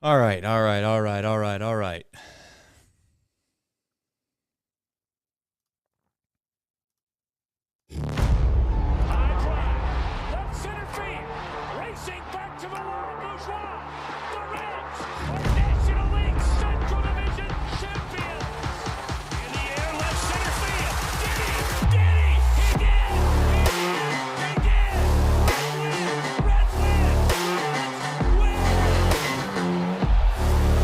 All right, all right, all right, all right, all right. High drive, left center field, racing back to the wall, Bourgeois. The Reds are National League Central Division champions. In the air, left center field. Did he? He did! He did! Reds win! Reds win!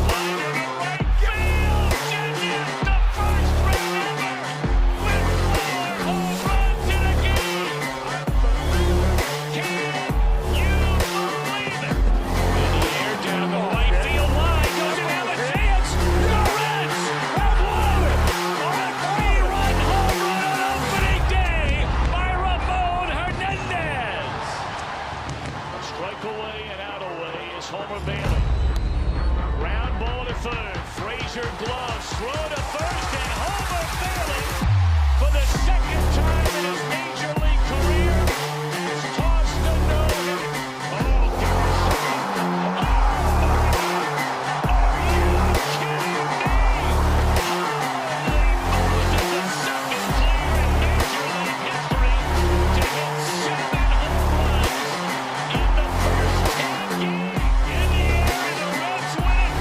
Line to the right field. Genius, the first run ever with 4 home runs in a game. Can you believe it? In the air, down the right field line, doesn't have a chance. The Reds have won on a 3-run home run on opening day by Ramon Hernandez. A strike away and out away is Homer Bailey. Ground ball to third. Frazier gloves. Throw to first. And Homer Bailey, for the second time in his major league career, has tossed a no-hitter. Oh, gosh. Oh, are you kidding me? Holy Moses, the second player in major league history to hit 7 home runs in the first 10 games. In the air, and the Reds win.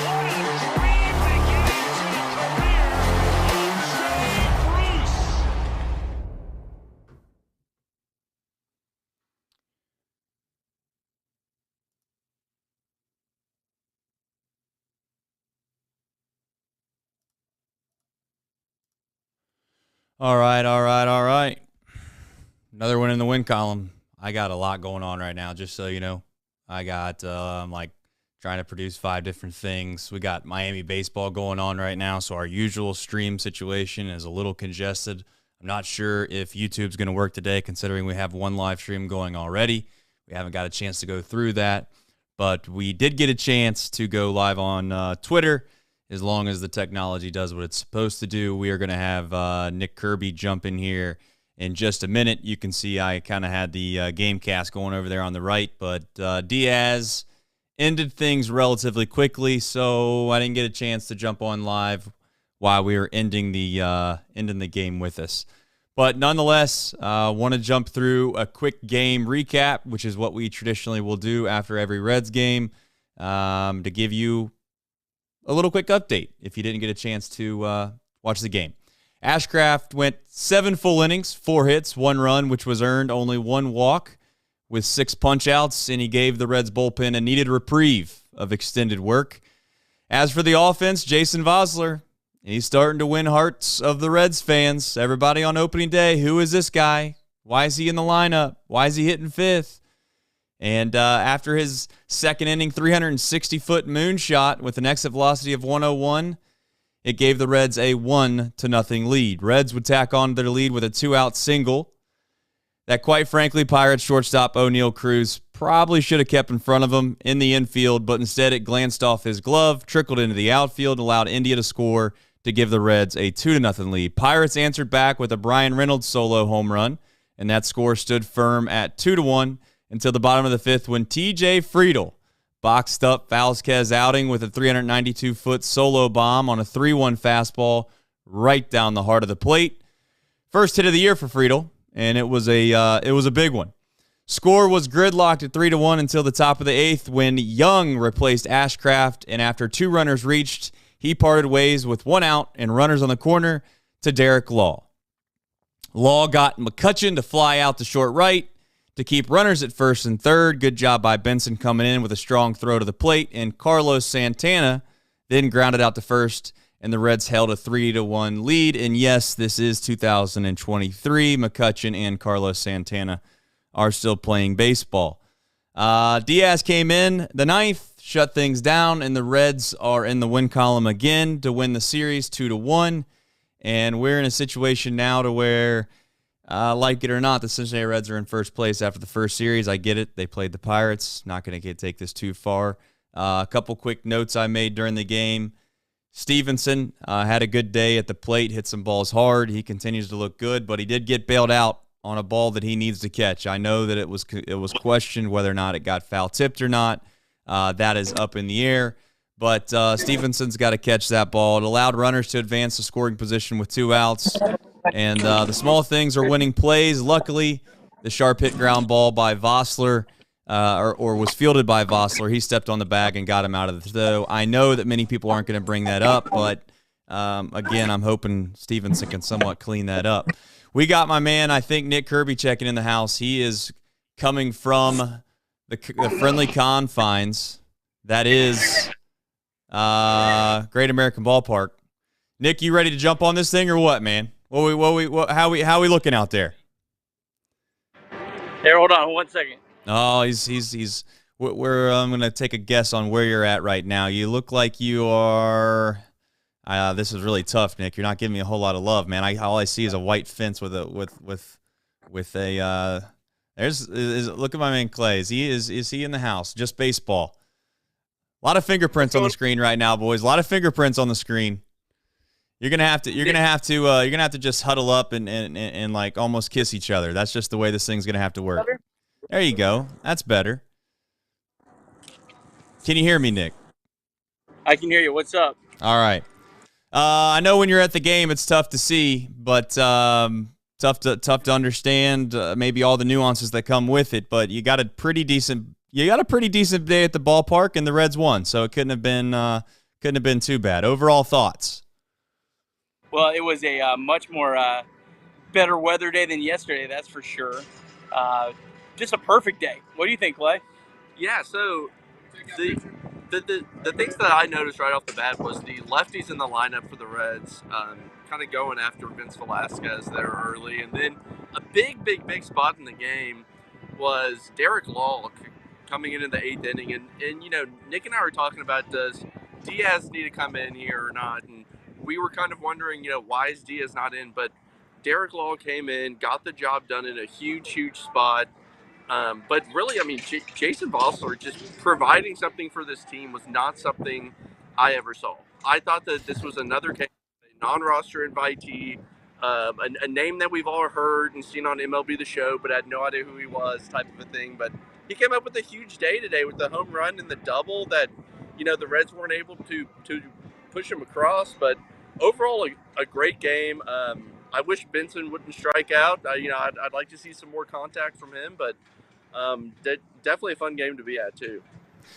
What a dream beginning to the career of Jay Bruce. All right, all right, all right. Another one in the win column. I got a lot going on right now, just so you know. I got, I'm like trying to produce 5 different things. We got Miami baseball going on right now, so our usual stream situation is a little congested. I'm not sure if YouTube's going to work today, considering we have one live stream going already. We haven't got a chance to go through that, but we did get a chance to go live on Twitter. As long as the technology does what it's supposed to do, we are going to have Nick Kirby jump in here in just a minute. You can see I kind of had the game cast going over there on the right, but Diaz ended things relatively quickly, so I didn't get a chance to jump on live while we were ending the game with us. But nonetheless, want to jump through a quick game recap, which is what we traditionally will do after every Reds game, to give you a little quick update if you didn't get a chance to watch the game. Ashcraft went 7 full innings, 4 hits, 1 run, which was earned, only 1 walk with 6 punch-outs, and he gave the Reds bullpen a needed reprieve of extended work. As for the offense, Jason Vosler, he's starting to win hearts of the Reds fans. Everybody on opening day, who is this guy? Why is he in the lineup? Why is he hitting 5th? And after his second inning, 360-foot moonshot with an exit velocity of 101, it gave the Reds a 1-0 lead. Reds would tack on their lead with a 2-out single that, quite frankly, Pirates shortstop O'Neal Cruz probably should have kept in front of him in the infield, but instead it glanced off his glove, trickled into the outfield, and allowed India to score to give the Reds a 2-0 lead. Pirates answered back with a Brian Reynolds solo home run, and that score stood firm at 2-1. Until the bottom of the 5th when T.J. Friedl boxed up Vázquez outing with a 392-foot solo bomb on a 3-1 fastball right down the heart of the plate. First hit of the year for Friedl, and it was a big one. Score was gridlocked at 3-1 until the top of the 8th when Young replaced Ashcraft, and after 2 runners reached, he parted ways with 1 out and runners on the corner to Derek Law. Law got McCutchen to fly out to short right to keep runners at first and third. Good job by Benson coming in with a strong throw to the plate, and Carlos Santana then grounded out to first, and the Reds held a 3-1 lead. And yes, this is 2023. McCutchen and Carlos Santana are still playing baseball. Diaz came in the 9th, shut things down, and the Reds are in the win column again to win the series 2-1. And we're in a situation now to where, like it or not, the Cincinnati Reds are in first place after the first series. I get it. They played the Pirates. Not going to take this too far. A couple quick notes I made during the game. Stevenson had a good day at the plate, hit some balls hard. He continues to look good, but he did get bailed out on a ball that he needs to catch. I know that it was questioned whether or not it got foul tipped or not. that is up in the air. But Stevenson's got to catch that ball. It allowed runners to advance to scoring position with 2 outs. And the small things are winning plays. Luckily, the sharp hit ground ball by Vossler, or was fielded by Vossler. He stepped on the bag and got him out of the throw. I know that many people aren't going to bring that up, but again, I'm hoping Stevenson can somewhat clean that up. We got my man, I think, Nick Kirby checking in the house. He is coming from the friendly confines. That is Great American Ballpark. Nick, you ready to jump on this thing or what, man? How we looking out there? Here, hold on 1 second. Oh, he's. I'm gonna take a guess on where you're at right now. You look like you are. This is really tough, Nick. You're not giving me a whole lot of love, man. All I see is a white fence with a. Look at my man Clay. Is he in the house? Just baseball. A lot of fingerprints on the screen right now, boys. A lot of fingerprints on the screen. You're gonna have to just huddle up and like almost kiss each other. That's just the way this thing's gonna have to work. There you go. That's better. Can you hear me, Nick? I can hear you. What's up? All right. I know when you're at the game, it's tough to see, but tough to understand maybe all the nuances that come with it. But you got a pretty decent day at the ballpark, and the Reds won, so it couldn't have been too bad. Overall thoughts? Well, it was a much more better weather day than yesterday, that's for sure. Just a perfect day. What do you think, Clay? Yeah, so the things that I noticed right off the bat was the lefties in the lineup for the Reds kind of going after Vince Velasquez there early. And then a big spot in the game was Derek Law coming in the 8th inning. And you know, Nick and I were talking about, does Diaz need to come in here or not? And we were kind of wondering, you know, why is Diaz not in? But Derek Law came in, got the job done in a huge spot. But really, I mean, Jason Vossler just providing something for this team was not something I ever saw. I thought that this was another case, a non-roster invitee, a name that we've all heard and seen on MLB The Show, but had no idea who he was, type of a thing. But he came up with a huge day today with the home run and the double that, you know, the Reds weren't able to push him across. But overall, a great game. I wish Benson wouldn't strike out. I'd like to see some more contact from him, but definitely a fun game to be at too.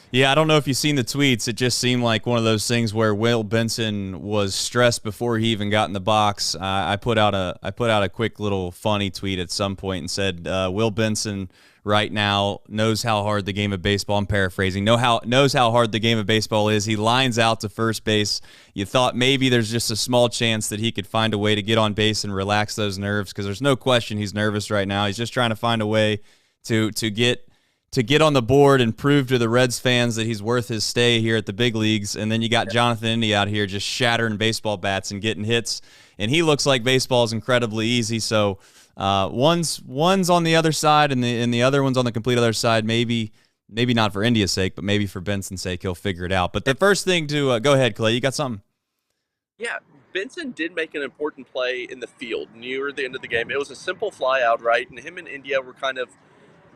Yeah, I don't know if you've seen the tweets. It just seemed like one of those things where Will Benson was stressed before he even got in the box. I put out a quick little funny tweet at some point and said, Will Benson right now knows how hard the game of baseball, I'm paraphrasing, knows how hard the game of baseball is. He lines out to first base. You thought maybe there's just a small chance that he could find a way to get on base and relax those nerves, because there's no question he's nervous right now. He's just trying to find a way to get on the board and prove to the Reds fans that he's worth his stay here at the big leagues. And then you got Jonathan India out here just shattering baseball bats and getting hits, and he looks like baseball is incredibly easy. So one's on the other side, and the other one's on the complete other side. Maybe not for India's sake, but maybe for Benson's sake, he'll figure it out. But the first thing to go ahead, Clay, you got something? Yeah, Benson did make an important play in the field near the end of the game. It was a simple fly out, right? And him and India were kind of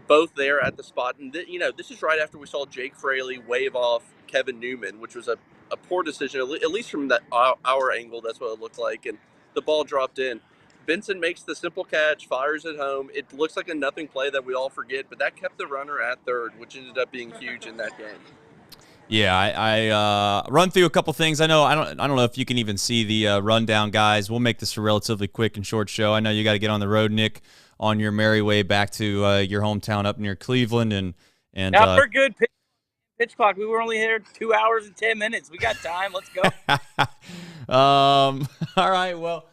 both there at the spot. And, this is right after we saw Jake Fraley wave off Kevin Newman, which was a poor decision, at least from our angle. That's what it looked like. And the ball dropped in. Benson makes the simple catch, fires it home. It looks like a nothing play that we all forget, but that kept the runner at third, which ended up being huge in that game. Yeah, I run through a couple things. I don't know if you can even see the rundown, guys. We'll make this a relatively quick and short show. I know you got to get on the road, Nick, on your merry way back to your hometown up near Cleveland, and now we're good. Pitch clock. We were only here 2 hours and 10 minutes. We got time. Let's go. All right. Well,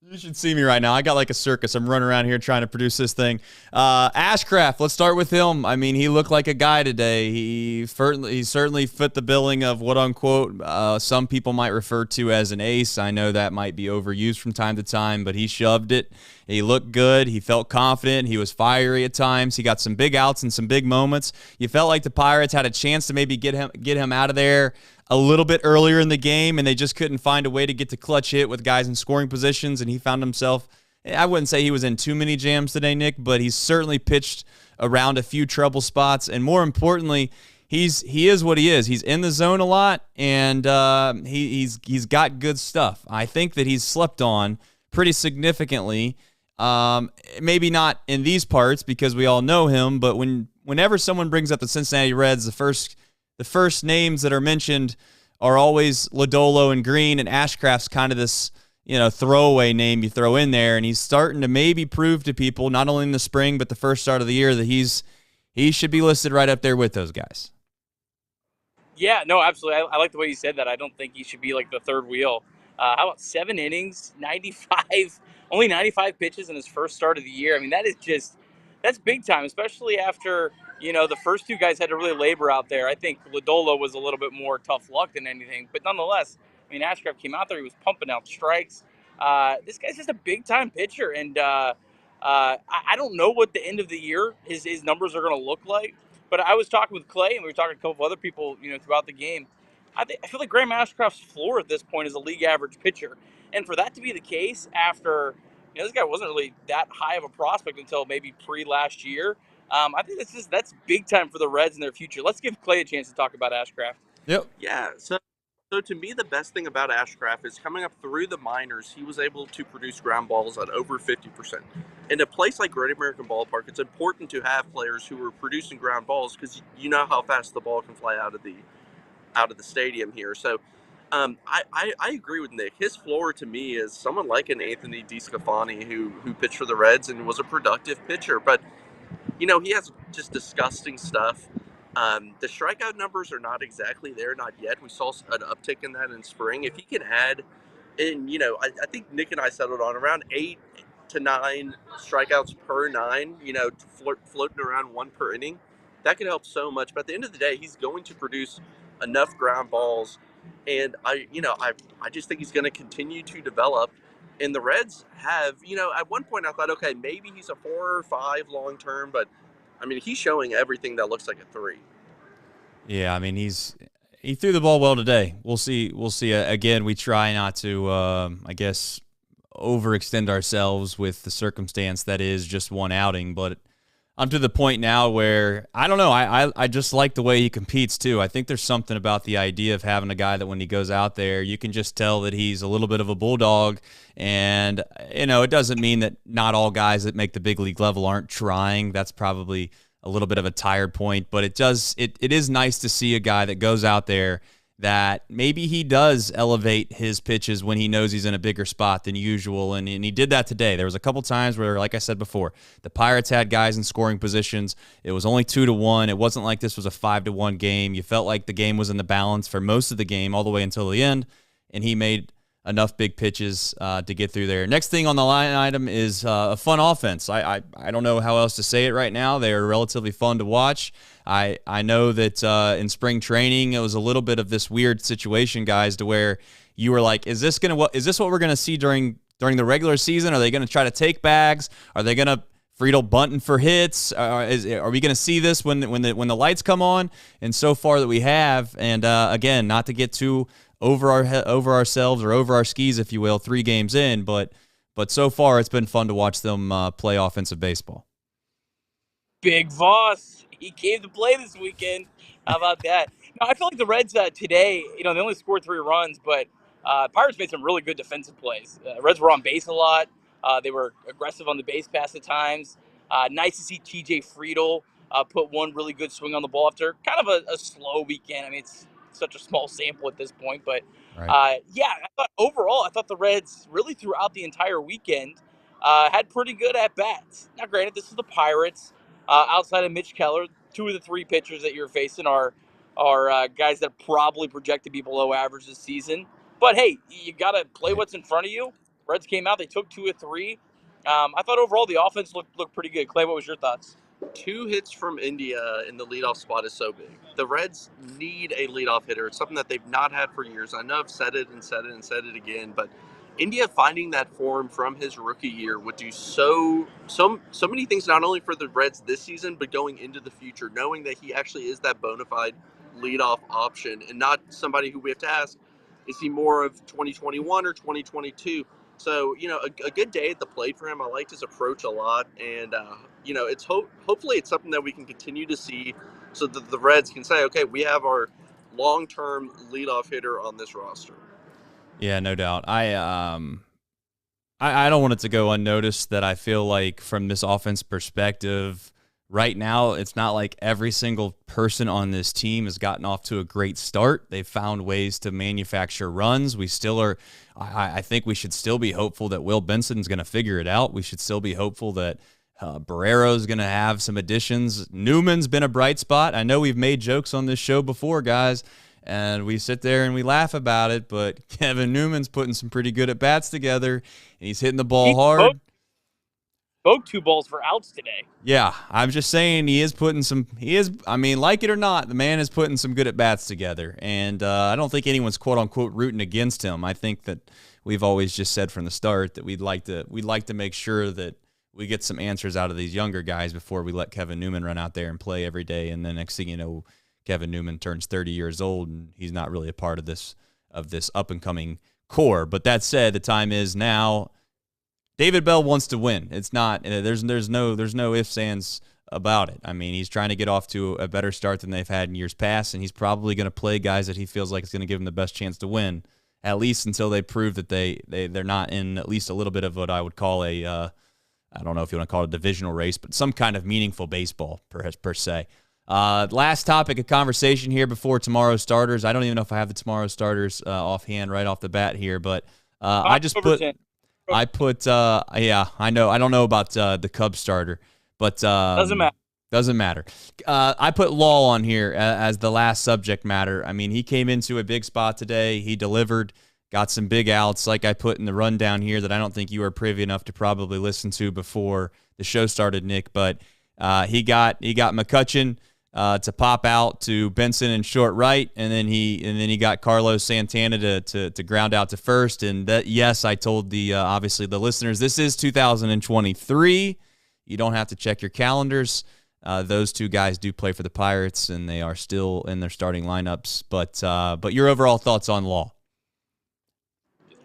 you should see me right now. I got like a circus. I'm running around here trying to produce this thing. Ashcraft, let's start with him. I mean, he looked like a guy today. He certainly fit the billing of what, unquote, some people might refer to as an ace. I know that might be overused from time to time, but he shoved it. He looked good. He felt confident. He was fiery at times. He got some big outs and some big moments. You felt like the Pirates had a chance to maybe get him out of there a little bit earlier in the game, and they just couldn't find a way to get the clutch hit with guys in scoring positions, and he found himself, I wouldn't say he was in too many jams today, Nick, but he certainly pitched around a few trouble spots, and more importantly, he is what he is. He's in the zone a lot, and he's got good stuff. I think that he's slept on pretty significantly. Maybe not in these parts because we all know him, but whenever someone brings up the Cincinnati Reds, the first names that are mentioned are always Lodolo and Green, and Ashcraft's kind of this, throwaway name you throw in there, and he's starting to maybe prove to people, not only in the spring but the first start of the year, that he should be listed right up there with those guys. Yeah, no, absolutely. I like the way you said that. I don't think he should be like the third wheel. How about 7 innings, 95, only 95 pitches in his first start of the year? I mean, that's big time, especially after, the first two guys had to really labor out there. I think Lodolo was a little bit more tough luck than anything, but nonetheless, I mean, Ashcraft came out there, he was pumping out strikes. This guy's just a big time pitcher, and I don't know what the end of the year his numbers are going to look like. But I was talking with Clay, and we were talking to a couple of other people, throughout the game. I feel like Graham Ashcraft's floor at this point is a league average pitcher, and for that to be the case after, this guy wasn't really that high of a prospect until maybe last year. I think that's big time for the Reds in their future. Let's give Clay a chance to talk about Ashcraft. Yep. Yeah. So to me, the best thing about Ashcraft is coming up through the minors, he was able to produce ground balls at over 50%. In a place like Great American Ballpark, it's important to have players who are producing ground balls because you know how fast the ball can fly out of the stadium here. So I agree with Nick. His floor to me is someone like an Anthony DeSclafani who pitched for the Reds and was a productive pitcher. But, he has just disgusting stuff. The strikeout numbers are not exactly there, not yet. We saw an uptick in that in spring. If he can add, and I think Nick and I settled on around 8 to 9 strikeouts per 9, floating around 1 per inning, that could help so much. But at the end of the day, he's going to produce enough ground balls, and I just think he's going to continue to develop. And the Reds have, at one point I thought, okay, maybe he's a 4 or 5 long term, but I mean, he's showing everything that looks like a 3. Yeah, I mean, he threw the ball well today. We'll see. Again, we try not to, I guess, overextend ourselves with the circumstance that is just one outing. But I'm to the point now where, I don't know, I just like the way he competes, too. I think there's something about the idea of having a guy that when he goes out there, you can just tell that he's a little bit of a bulldog. And, it doesn't mean that not all guys that make the big league level aren't trying. That's probably a little bit of a tired point. But it is nice to see a guy that goes out there that maybe he does elevate his pitches when he knows he's in a bigger spot than usual, and he did that today. There was a couple times where, like I said before, the Pirates had guys in scoring positions. It was only 2-1. It wasn't like this was a 5-1 game. You felt like the game was in the balance for most of the game all the way until the end, and he made enough big pitches to get through there. Next thing on the line item is a fun offense. I don't know how else to say it right now. They are relatively fun to watch. I know that in spring training it was a little bit of this weird situation, guys, to where you were like, is this what we're gonna see during the regular season? Are they gonna try to take bags? Are they gonna Friedel bunting for hits? Are we gonna see this when the lights come on? And so far that we have, and again, not to get too over ourselves or over our skis, if you will, 3 games in, but so far it's been fun to watch them play offensive baseball. Big Voss, he came to play this weekend. How about that? No, I feel like the Reds today, they only scored 3 runs, but Pirates made some really good defensive plays. Reds were on base a lot. They were aggressive on the base pass at times. Nice to see TJ Friedel put one really good swing on the ball after kind of a slow weekend. I mean, it's such a small sample at this point, but Right. I thought the Reds really throughout the entire weekend had pretty good at bats. Now, granted, this is the Pirates. Outside of Mitch Keller, 2 of the 3 pitchers that you're facing are guys that probably project to be below average this season. But hey, you got to play what's in front of you. Reds came out; they took 2 of 3. I thought overall the offense looked pretty good. Clay, what was your thoughts? 2 hits from India in the leadoff spot is so big. The Reds need a leadoff hitter. It's something that they've not had for years. I know I've said it and said it and said it again, but India finding that form from his rookie year would do so many things, not only for the Reds this season, but going into the future, knowing that he actually is that bona fide leadoff option and not somebody who we have to ask, is he more of 2021 or 2022? So, a good day at the plate for him. I liked his approach a lot. And, it's hopefully it's something that we can continue to see so that the Reds can say, okay, we have our long-term leadoff hitter on this roster. Yeah, no doubt. I don't want it to go unnoticed that I feel like from this offense perspective, right now, it's not like every single person on this team has gotten off to a great start. They've found ways to manufacture runs. We still are. I think we should still be hopeful that Will Benson's going to figure it out. We should still be hopeful that Barrero's going to have some additions. Newman's been a bright spot. I know we've made jokes on this show before, guys, and we sit there and we laugh about it, but Kevin Newman's putting some pretty good at-bats together, and he's hitting the ball hard. Spoke 2 balls for outs today. Yeah, I'm just saying I mean, like it or not, the man is putting some good at-bats together, and I don't think anyone's quote-unquote rooting against him. I think that we've always just said from the start that we'd like to make sure that we get some answers out of these younger guys before we let Kevin Newman run out there and play every day, and then next thing you know, Kevin Newman turns 30 years old, and he's not really a part of this up-and-coming core. But that said, the time is now. David Bell wants to win. It's not. There's no ifs, ands about it. I mean, he's trying to get off to a better start than they've had in years past, and he's probably going to play guys that he feels like is going to give him the best chance to win, at least until they prove that they're not in at least a little bit of what I would call I don't know if you want to call it a divisional race, but some kind of meaningful baseball per se. Last topic of conversation here before tomorrow's starters. I don't even know if I have the tomorrow's starters offhand right off the bat here, but I know. I don't know about the Cubs starter, but Doesn't matter. Doesn't matter. I put Law on here as the last subject matter. I mean, he came into a big spot today. He delivered, got some big outs, like I put in the rundown here that I don't think you were privy enough to probably listen to before the show started, Nick. But he got McCutchen to pop out to Benson in short right, and then he got Carlos Santana to ground out to first. And that, yes, I told obviously the listeners, this is 2023. You don't have to check your calendars. Those two guys do play for the Pirates, and they are still in their starting lineups. But your overall thoughts on Law?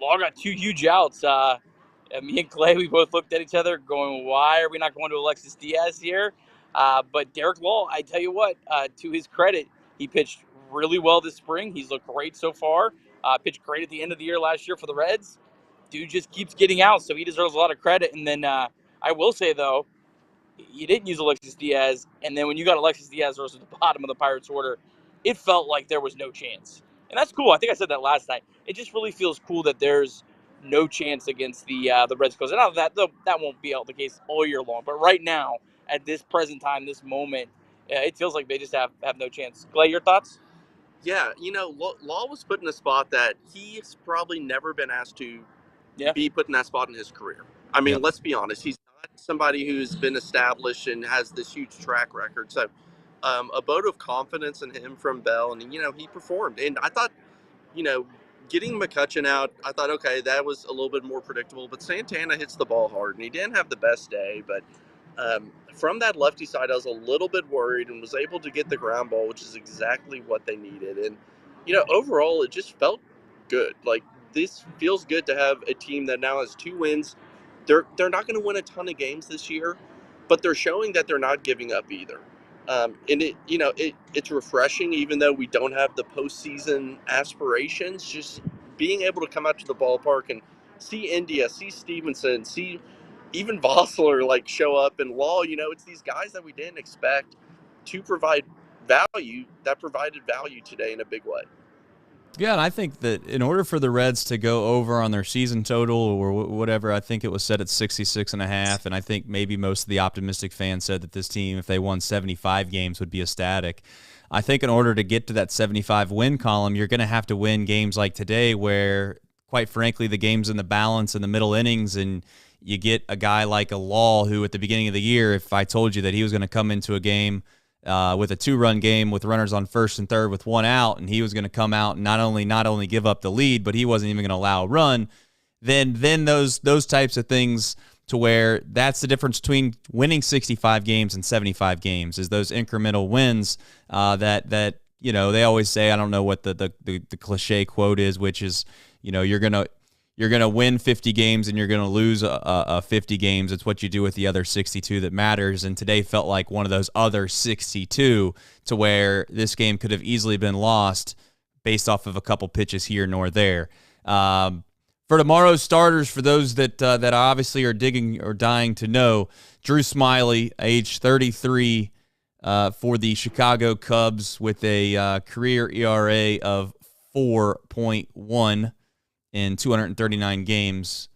Law got 2 huge outs. Me and Clay, we both looked at each other going, why are we not going to Alexis Diaz here? But Derek Law, I tell you what, to his credit, he pitched really well this spring. He's looked great so far. Pitched great at the end of the year last year for the Reds. Dude just keeps getting out, so he deserves a lot of credit. And then I will say, though, you didn't use Alexis Diaz, and then when you got Alexis Diaz versus the bottom of the Pirates order, it felt like there was no chance. And that's cool. I think I said that last night. It just really feels cool that there's no chance against the Reds. Because now that won't be the case all year long. But right now, at this present time, this moment, it feels like they just have no chance. Clay, your thoughts? Yeah, Law was put in a spot that he's probably never been asked to be put in that spot in his career. I mean, Let's be honest. He's not somebody who's been established and has this huge track record. So a vote of confidence in him from Bell, and, he performed. And I thought, getting McCutchen out, I thought, okay, that was a little bit more predictable. But Santana hits the ball hard, and he didn't have the best day. But from that lefty side, I was a little bit worried and was able to get the ground ball, which is exactly what they needed. And, overall, it just felt good. Like, this feels good to have a team that now has 2 wins. They're not going to win a ton of games this year, but they're showing that they're not giving up either. And it's refreshing, even though we don't have the postseason aspirations. Just being able to come out to the ballpark and see India, see Stevenson, see even Vossler show up, and Law. It's these guys that we didn't expect to provide value that provided value today in a big way. Yeah, and I think that in order for the Reds to go over on their season total or whatever, I think it was set at 66.5, and I think maybe most of the optimistic fans said that this team, if they won 75 games, would be ecstatic. I think in order to get to that 75 win column, you're going to have to win games like today where, quite frankly, the game's in the balance in the middle innings, and you get a guy like a Law who at the beginning of the year, if I told you that he was going to come into a game with a 2-run game with runners on first and third with 1 out, and he was going to come out and not only give up the lead, but he wasn't even going to allow a run, then those types of things, to where that's the difference between winning 65 games and 75 games, is those incremental wins that they always say. I don't know what the cliche quote is, which is, you're you're going to win 50 games and you're going to lose 50 games. It's what you do with the other 62 that matters. And today felt like one of those other 62 to where this game could have easily been lost based off of a couple pitches here nor there. For tomorrow's starters, for those that obviously are digging or dying to know, Drew Smyly, age 33, for the Chicago Cubs with a career ERA of 4.1 in 239 games,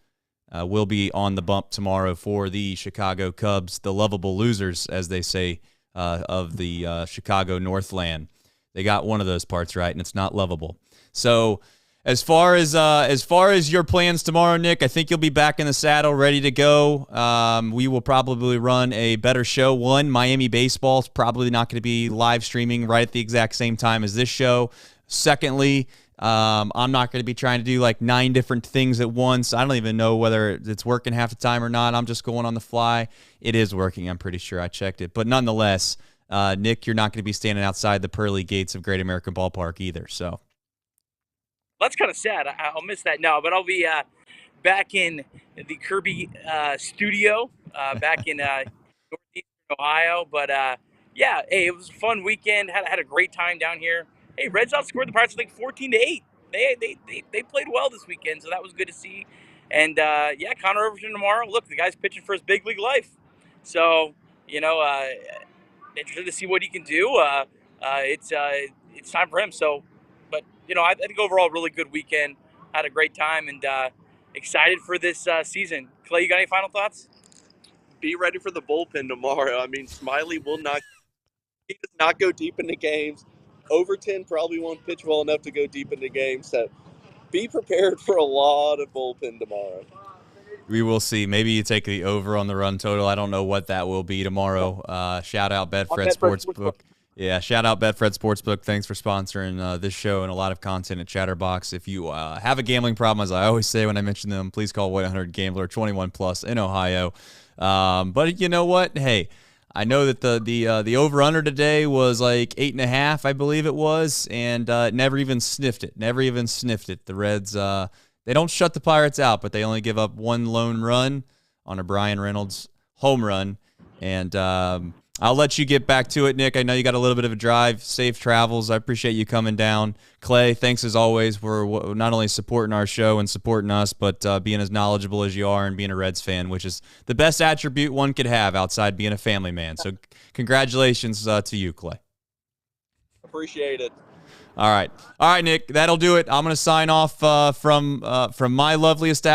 will be on the bump tomorrow for the Chicago Cubs, the lovable losers, as they say, of the Chicago Northland. They got one of those parts right, and it's not lovable. So as far as your plans tomorrow, Nick, I think you'll be back in the saddle, ready to go. We will probably run a better show. One, Miami baseball is probably not going to be live streaming right at the exact same time as this show. Secondly, I'm not going to be trying to do like 9 different things at once. I don't even know whether it's working half the time or not. I'm just going on the fly. It is working. I'm pretty sure I checked it. But nonetheless, Nick, you're not going to be standing outside the pearly gates of Great American Ballpark either. So That's kind of sad. I'll miss that. No, but I'll be back in the Kirby studio, back in Northeastern Ohio. But yeah, hey, it was a fun weekend. Had a great time down here. Hey, Reds outscored the Pirates, I think 14-8. They played well this weekend, so that was good to see. And yeah, Connor Overton tomorrow. Look, the guy's pitching for his big league life. So interested to see what he can do. It's time for him. So, but I think overall really good weekend. Had a great time and excited for this season. Clay, you got any final thoughts? Be ready for the bullpen tomorrow. I mean, Smyly he does not go deep into games. Overton probably won't pitch well enough to go deep into games. So be prepared for a lot of bullpen tomorrow. we will see. Maybe you take the over on the run total. I don't know what that will be tomorrow. Shout out Betfred Sportsbook. Yeah, shout out Betfred Sportsbook. Thanks for sponsoring this show and a lot of content at Chatterbox. If you have a gambling problem, as I always say when I mention them, please call 1-800-GAMBLER, 21 plus in Ohio. But you know what? Hey, I know that the over-under today was like 8.5, I believe it was, and never even sniffed it. The Reds, they don't shut the Pirates out, but they only give up one lone run on a Brian Reynolds home run. And I'll let you get back to it, Nick. I know you got a little bit of a drive. Safe travels. I appreciate you coming down. Clay, thanks as always for not only supporting our show and supporting us, but being as knowledgeable as you are and being a Reds fan, which is the best attribute one could have outside being a family man. So congratulations to you, Clay. Appreciate it. All right, Nick, that'll do it. I'm going to sign off from my lovely establishment.